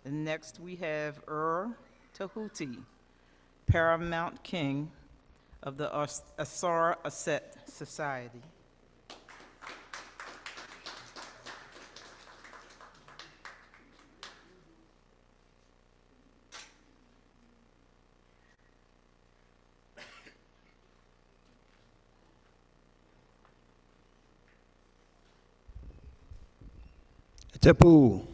And next we have Tehuti, Paramount King of the Asar Aset Society. Tepu,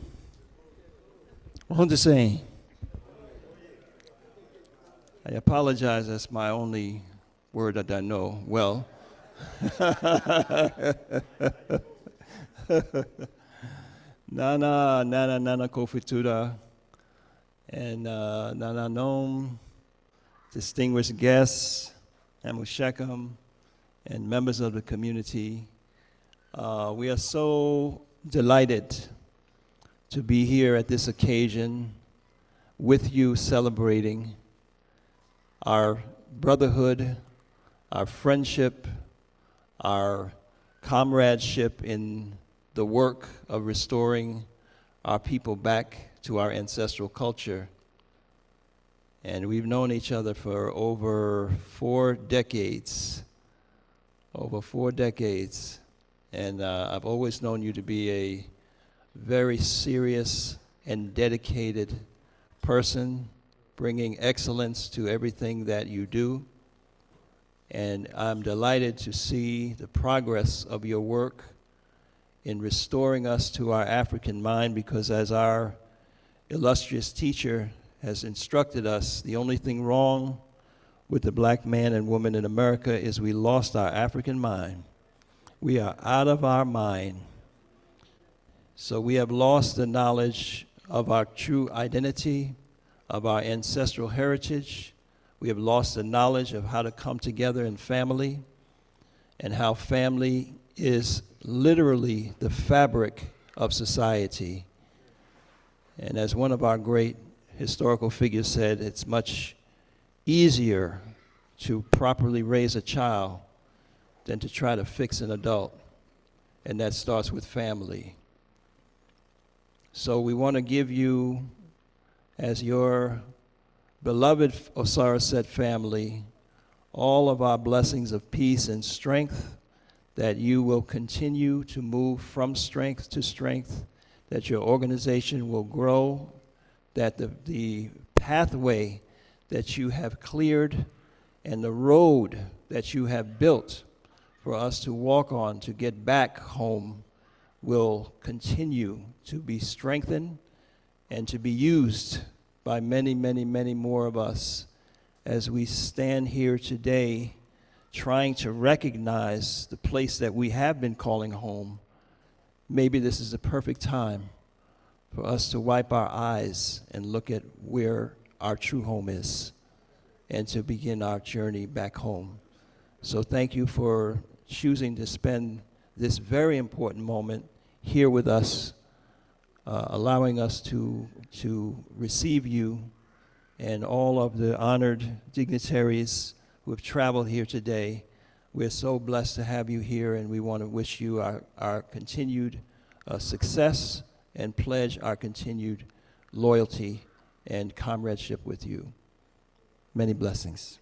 Say. I apologize, that's my only word that I know well. Nana KOFI Tuuda, and Nana Nom, distinguished guests, Amushekam, and members of the community. We are so delighted to be here at this occasion with you celebrating our brotherhood, our friendship, our comradeship in the work of restoring our people back to our ancestral culture. And we've known each other for over 4 decades. And I've always known you to be a very serious and dedicated person, bringing excellence to everything that you do. And I'm delighted to see the progress of your work in restoring us to our African mind, because as our illustrious teacher has instructed us, the only thing wrong with the black man and woman in America is we lost our African mind. We are out of our mind. So we have lost the knowledge of our true identity, of our ancestral heritage. We have lost the knowledge of how to come together in family, and how family is literally the fabric of society. And as one of our great historical figures said, it's much easier to properly raise a child than to try to fix an adult. And that starts with family. So we want to give you, as your beloved Osiris family, all of our blessings of peace and strength, that you will continue to move from strength to strength, that your organization will grow, that the pathway that you have cleared and the road that you have built for us to walk on to get back home will continue to be strengthened and to be used by many, many, many more of us as we stand here today trying to recognize the place that we have been calling home. Maybe this is the perfect time for us to wipe our eyes and look at where our true home is and to begin our journey back home. So thank you for choosing to spend this very important moment here with us, allowing us to receive you and all of the honored dignitaries who have traveled here today. We're so blessed to have you here, and we want to wish you our continued success and pledge our continued loyalty and comradeship with you. Many blessings.